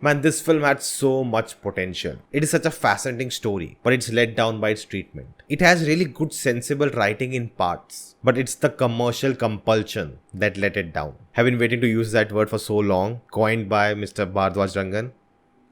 Man, this film had so much potential. It is such a fascinating story, but it's let down by its treatment. It has really good sensible writing in parts, but it's the commercial compulsion that let it down. Have been waiting to use that word for so long, coined by Mr. Bhardwaj Rangan.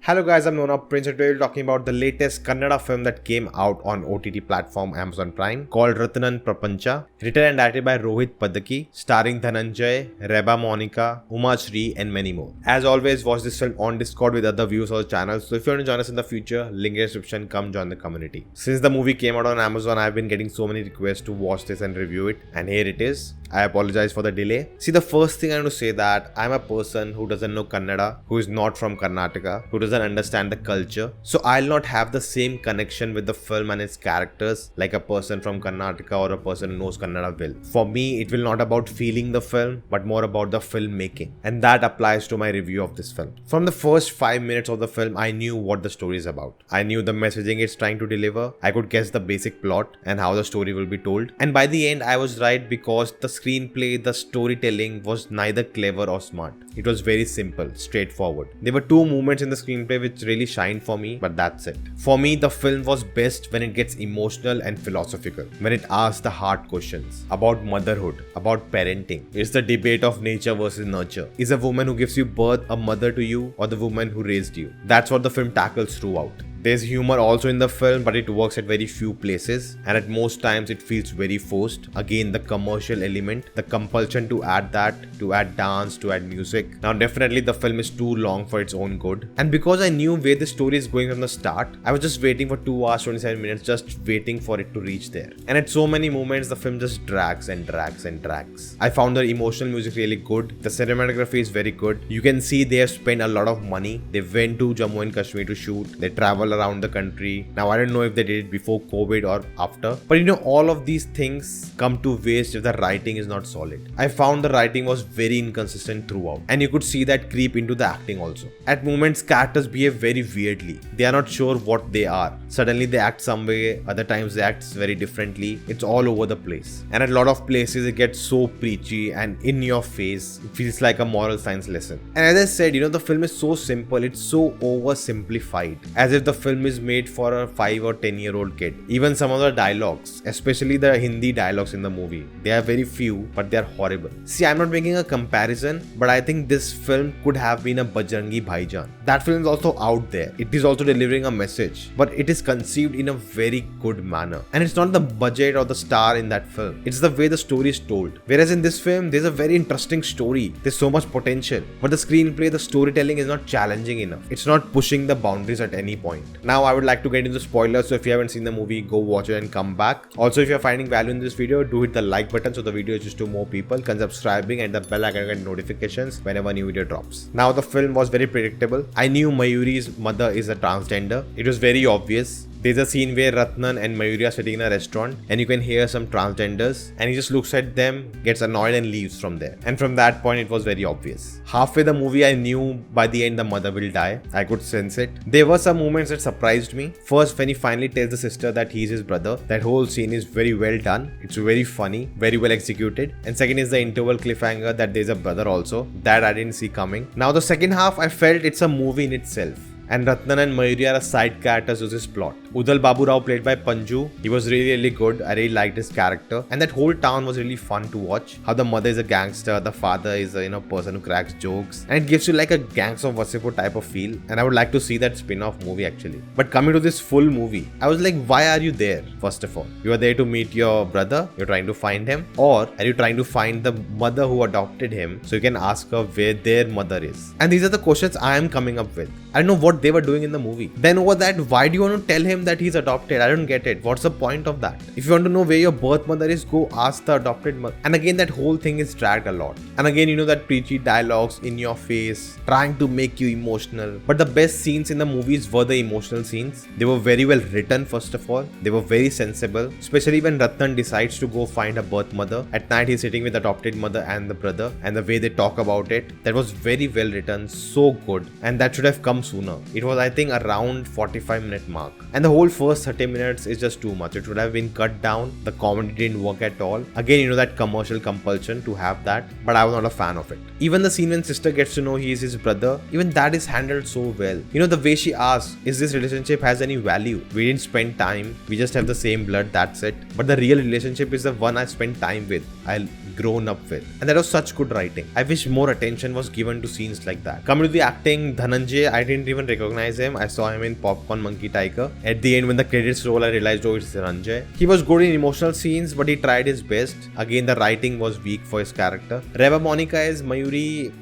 Hello guys, I'm Nona Prince and today we're talking about the latest Kannada film that came out on OTT platform Amazon Prime called Ratnan Prapancha, written and directed by Rohit Padaki, starring Dhananjay, Reba Monica, Uma Shri and many more. As always, watch this film on Discord with other viewers or channels, so if you want to join us in the future, link in the description, come join the community. Since the movie came out on Amazon, I've been getting so many requests to watch this and review it, and here it is. I apologize for the delay. See, the first thing I want to say that I'm a person who doesn't know Kannada, who is not from Karnataka, who doesn't understand the culture. So I'll not have the same connection with the film and its characters like a person from Karnataka or a person who knows Kannada will. For me, it will not about feeling the film, but more about the filmmaking. And that applies to my review of this film. From the first 5 minutes of the film, I knew what the story is about. I knew the messaging it's trying to deliver. I could guess the basic plot and how the story will be told. And by the end, I was right because the screenplay, the storytelling was neither clever or smart. It was very simple, straightforward. There were two moments in the screenplay which really shined for me, but that's it. For me, the film was best when it gets emotional and philosophical, when it asks the hard questions about motherhood, about parenting. It's the debate of nature versus nurture. Is a woman who gives you birth a mother to you or the woman who raised you? That's what the film tackles throughout. There's humor also in the film, but it works at very few places, and at most times it feels very forced. Again, the commercial element, the compulsion to add that, to add dance, to add music. Now definitely the film is too long for its own good, and because I knew where the story is going from the start, I was just waiting for 2 hours 27 minutes, just waiting for it to reach there. And at so many moments the film just drags and drags and drags. I found the emotional music really good, the cinematography is very good. You can see they have spent a lot of money. They went to Jammu and Kashmir to shoot, they travel around the country. Now I don't know if they did it before COVID or after, but all of these things come to waste if the writing is not solid. I found the writing was very inconsistent throughout, and you could see that creep into the acting also. At moments characters behave very weirdly. They are not sure what they are. Suddenly they act some way, other times they act very differently. It's all over the place, and at a lot of places it gets so preachy and in your face. It feels like a moral science lesson. And as I said, the film is so simple, it's so oversimplified, as if the film is made for a 5 or 10-year-old kid. Even some of the dialogues, especially the Hindi dialogues in the movie, they are very few, but they are horrible. See, I'm not making a comparison, but I think this film could have been a Bajrangi Bhaijaan. That film is also out there. It is also delivering a message, but it is conceived in a very good manner. And it's not the budget or the star in that film. It's the way the story is told. Whereas in this film, there's a very interesting story. There's so much potential, but the screenplay, the storytelling is not challenging enough. It's not pushing the boundaries at any point. Now I would like to get into spoilers, so if you haven't seen the movie, go watch it and come back. Also, if you're finding value in this video, do hit the like button so the video is just to more people, subscribing and the bell icon to get notifications whenever a new video drops. Now the film was very predictable. I knew Mayuri's mother is a transgender. It was very obvious. There's a scene where Ratnan and Mayuri are sitting in a restaurant and you can hear some transgenders and he just looks at them, gets annoyed and leaves from there. And from that point it was very obvious. Halfway the movie I knew by the end the mother will die. I could sense it. There were some moments that surprised me. First, when he finally tells the sister that he's his brother, that whole scene is very well done. It's very funny, very well executed. And second is the interval cliffhanger that there's a brother also. That I didn't see coming. Now the second half I felt it's a movie in itself. And Ratnan and Mayuri are a side characters to this plot. Udal Babu Rao played by Panju. He was really good. I really liked his character. And that whole town was really fun to watch. How the mother is a gangster, the father is a person who cracks jokes. And it gives you like a Gangs of Wasseypur type of feel. And I would like to see that spin-off movie actually. But coming to this full movie, I was like, why are you there? First of all, you are there to meet your brother. You're trying to find him. Or are you trying to find the mother who adopted him so you can ask her where their mother is? And these are the questions I am coming up with. I don't know what they were doing in the movie. Then over that, why do you want to tell him that he's adopted? I don't get it. What's the point of that? If you want to know where your birth mother is, go ask the adopted mother. And again, that whole thing is dragged a lot. And again, that preachy dialogues in your face, trying to make you emotional. But the best scenes in the movies were the emotional scenes. They were very well written, first of all. They were very sensible. Especially when Ratnan decides to go find a birth mother. At night, he's sitting with the adopted mother and the brother. And the way they talk about it, that was very well written. So good. And that should have come sooner. It was, I think, around 45-minute mark. And the whole first 30 minutes is just too much. It would have been cut down. The comedy didn't work at all. Again, that commercial compulsion to have that, but I was not a fan of it. Even the scene when sister gets to know he is his brother, even that is handled so well. The way she asks, is this relationship has any value? We didn't spend time. We just have the same blood, that's it. But the real relationship is the one I spent time with. I'll grown up with. And that was such good writing. I wish more attention was given to scenes like that. Coming to the acting, Dhananjay, I didn't even recognize him. I saw him in Popcorn Monkey Tiger. At the end, when the credits roll, I realized, oh, it's Dhananjay. He was good in emotional scenes, but he tried his best. Again, the writing was weak for his character. Reva Monica as Mayuri,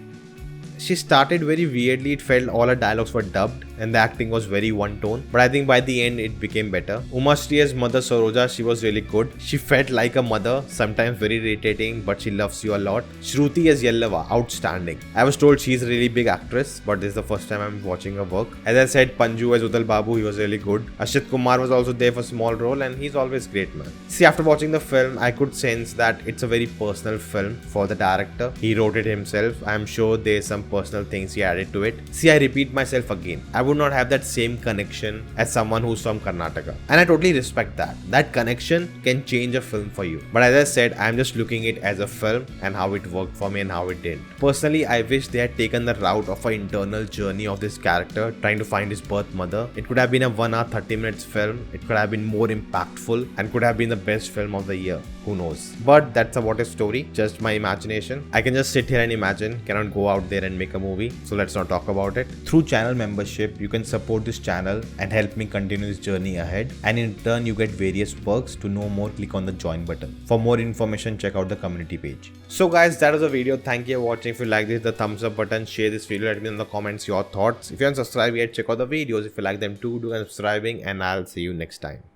she started very weirdly. It felt all her dialogues were dubbed and the acting was very one tone, but I think by the end it became better. Umashri as Mother Saroja, she was really good. She felt like a mother, sometimes very irritating, but she loves you a lot. Shruti as Yellava, outstanding. I was told she's a really big actress, but this is the first time I'm watching her work. As I said, Panju as Udal Babu, he was really good. Ashit Kumar was also there for a small role and he's always great, man. See, after watching the film, I could sense that it's a very personal film for the director. He wrote it himself. I'm sure there's some personal things he added to it. See, I repeat myself again. I would not have that same connection as someone who's from Karnataka. And I totally respect that. That connection can change a film for you. But as I said, I'm just looking at it as a film and how it worked for me and how it didn't. Personally, I wish they had taken the route of an internal journey of this character trying to find his birth mother. It could have been a 1 hour 30 minutes film. It could have been more impactful and could have been the best film of the year. Who knows? But that's a what if story, just my imagination. I can just sit here and imagine, cannot go out there and make a movie. So let's not talk about it. Through channel membership, you can support this channel and help me continue this journey ahead. And in turn, you get various perks. To know more, click on the join button. For more information, check out the community page. So guys, that was the video. Thank you for watching. If you like this, the thumbs up button, share this video, let me know in the comments your thoughts. If you haven't subscribed yet, check out the videos. If you like them too, do subscribing and I'll see you next time.